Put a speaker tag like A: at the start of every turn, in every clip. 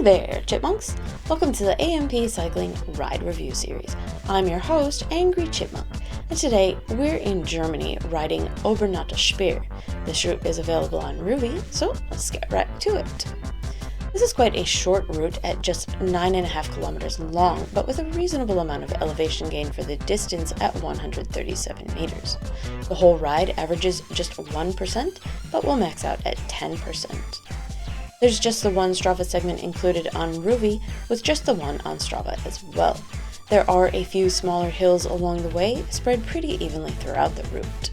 A: there, chipmunks! Welcome to the AMP Cycling Ride Review Series. I'm your host, Angry Chipmunk, and today we're in Germany riding Obernautalsperre. This route is available on Rouvy, so let's get right to it. This is quite a short route at just 9.5 kilometers long, but with a reasonable amount of elevation gain for the distance at 137 meters. The whole ride averages just 1%, but will max out at 10%. There's just the one Strava segment included on Rouvy, with just the one on Strava as well. There are a few smaller hills along the way, spread pretty evenly throughout the route.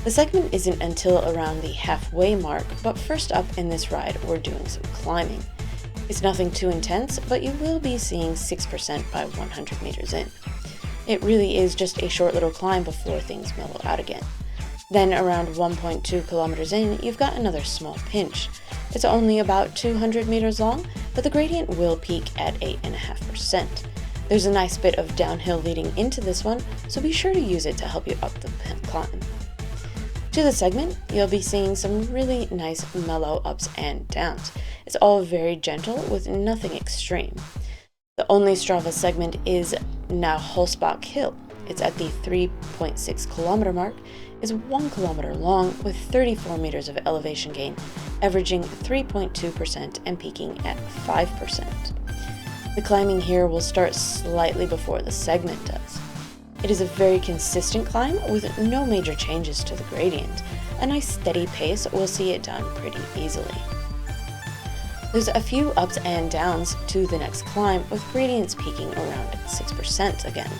A: The segment isn't until around the halfway mark, but first up in this ride we're doing some climbing. It's nothing too intense, but you will be seeing 6% by 100 meters in. It really is just a short little climb before things mellow out again. Then around 1.2 kilometers in, you've got another small pinch. It's only about 200 meters long, but the gradient will peak at 8.5%. There's a nice bit of downhill leading into this one, so be sure to use it to help you up the climb. To the segment, you'll be seeing some really nice mellow ups and downs. It's all very gentle with nothing extreme. The only Strava segment is now Holzbach Hill. It's at the 3.6 kilometer mark, is 1 kilometer long with 34 meters of elevation gain, averaging 3.2% and peaking at 5%. The climbing here will start slightly before the segment does. It is a very consistent climb with no major changes to the gradient. A nice steady pace will see it done pretty easily. There's a few ups and downs to the next climb, with gradients peaking around 6% again.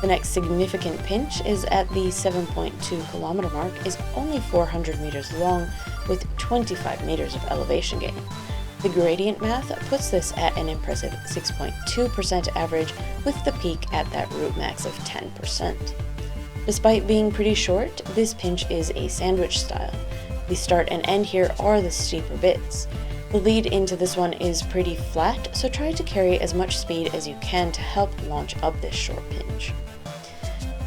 A: The next significant pinch is at the 7.2 kilometer mark, is only 400 meters long with 25 meters of elevation gain. The gradient math puts this at an impressive 6.2% average, with the peak at that route max of 10%. Despite being pretty short, this pinch is a sandwich style. The start and end here are the steeper bits. The lead into this one is pretty flat, so try to carry as much speed as you can to help launch up this short pinch.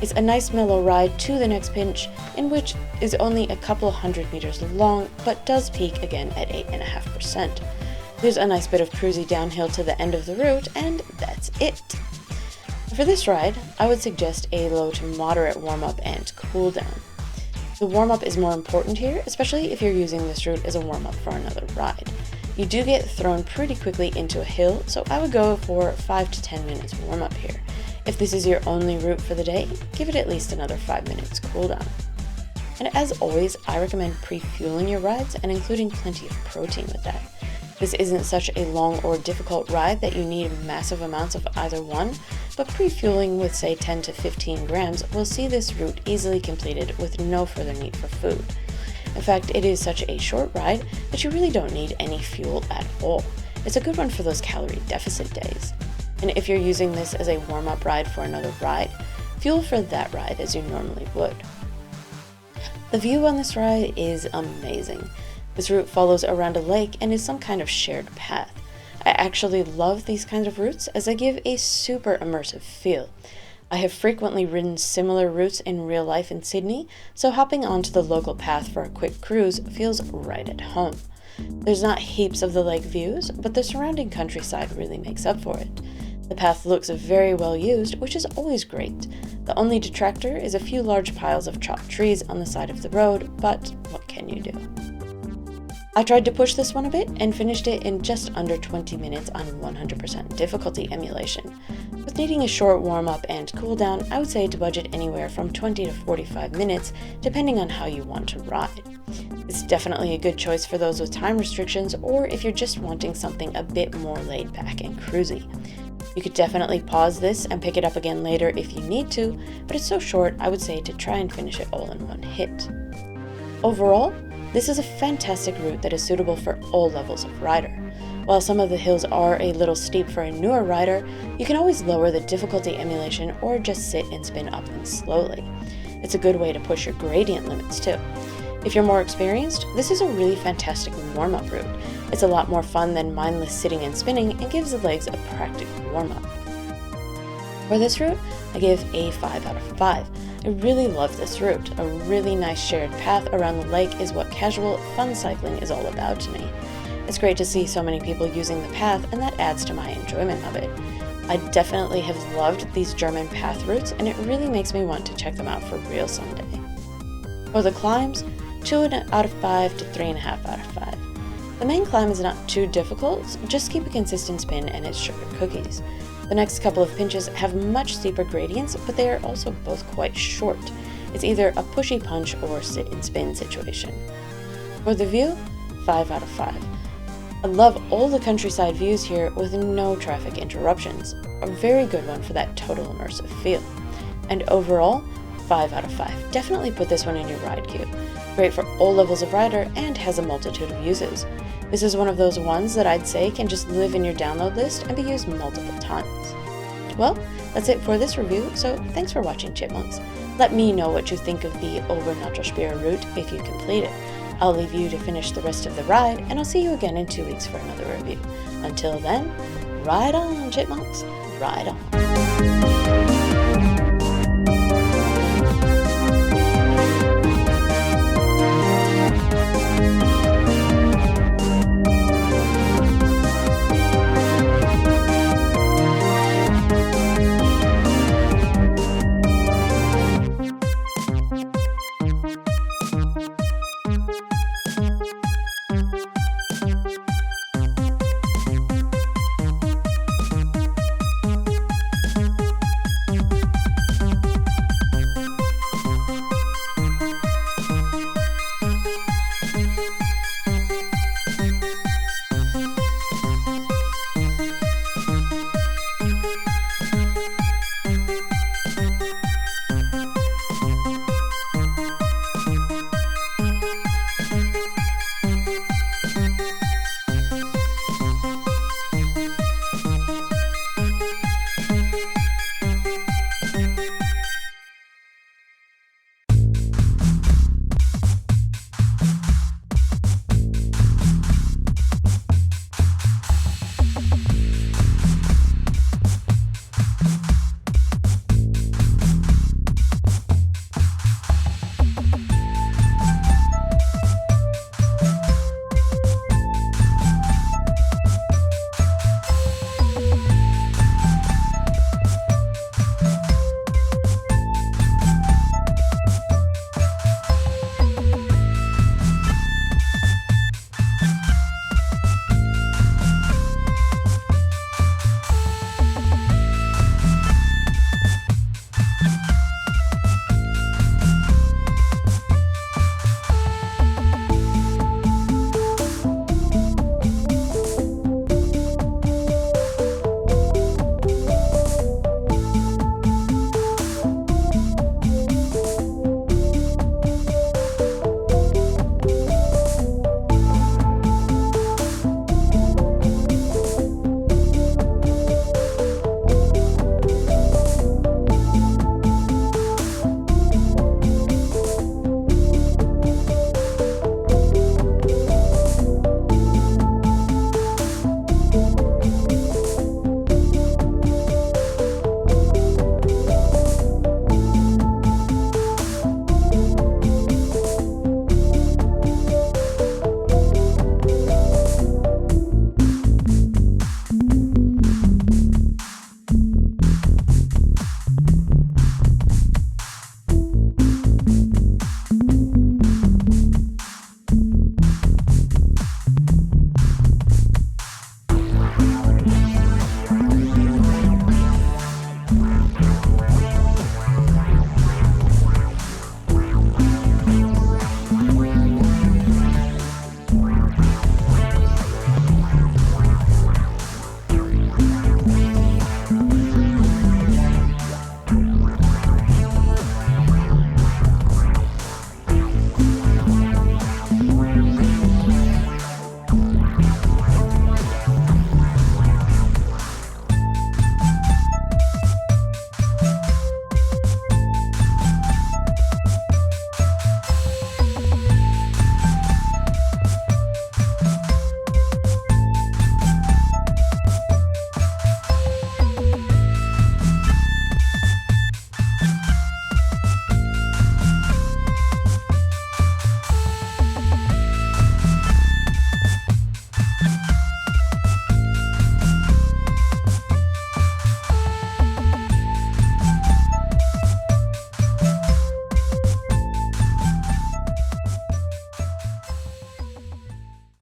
A: It's a nice mellow ride to the next pinch, in which is only a couple hundred meters long, but does peak again at 8.5%. There's a nice bit of cruisy downhill to the end of the route, and that's it. For this ride, I would suggest a low to moderate warm-up and cool down. The warm-up is more important here, especially if you're using this route as a warm-up for another ride. You do get thrown pretty quickly into a hill, so I would go for 5 to 10 minutes warm-up here. If this is your only route for the day, give it at least another 5 minutes cool down. And as always, I recommend pre-fueling your rides and including plenty of protein with that. This isn't such a long or difficult ride that you need massive amounts of either one, but pre-fueling with say 10 to 15 grams will see this route easily completed with no further need for food. In fact, it is such a short ride that you really don't need any fuel at all. It's a good one for those calorie deficit days. And if you're using this as a warm-up ride for another ride, fuel for that ride as you normally would. The view on this ride is amazing. This route follows around a lake and is some kind of shared path. I actually love these kinds of routes as they give a super immersive feel. I have frequently ridden similar routes in real life in Sydney, so hopping onto the local path for a quick cruise feels right at home. There's not heaps of the lake views, but the surrounding countryside really makes up for it. The path looks very well used, which is always great. The only detractor is a few large piles of chopped trees on the side of the road, but what can you do? I tried to push this one a bit and finished it in just under 20 minutes on 100% difficulty emulation. With needing a short warm-up and cool down, I would say to budget anywhere from 20 to 45 minutes, depending on how you want to ride. It's definitely a good choice for those with time restrictions, or if you're just wanting something a bit more laid back and cruisy. You could definitely pause this and pick it up again later if you need to, but it's so short I would say to try and finish it all in one hit. Overall, this is a fantastic route that is suitable for all levels of rider. While some of the hills are a little steep for a newer rider, you can always lower the difficulty emulation or just sit and spin up them slowly. It's a good way to push your gradient limits too. If you're more experienced, this is a really fantastic warm-up route. It's a lot more fun than mindless sitting and spinning and gives the legs a practical warm-up. For this route, I give a 5 out of 5. I really love this route. A really nice shared path around the lake is what casual, fun cycling is all about to me. It's great to see so many people using the path, and that adds to my enjoyment of it. I definitely have loved these German path routes, and it really makes me want to check them out for real someday. For the climbs, 2 out of 5 to 3.5 out of 5. The main climb is not too difficult, just keep a consistent spin and it's sugar cookies. The next couple of pinches have much steeper gradients, but they are also both quite short. It's either a pushy punch or sit and spin situation. For the view, 5 out of 5. I love all the countryside views here with no traffic interruptions. A very good one for that total immersive feel. And overall, 5 out of 5. Definitely put this one in your ride queue. Great for all levels of rider and has a multitude of uses. This is one of those ones that I'd say can just live in your download list and be used multiple times. Well, that's it for this review, so thanks for watching, Chipmunks. Let me know what you think of the Obernautalsperre route if you complete it. I'll leave you to finish the rest of the ride, and I'll see you again in 2 weeks for another review. Until then, ride on, Chipmunks, ride on.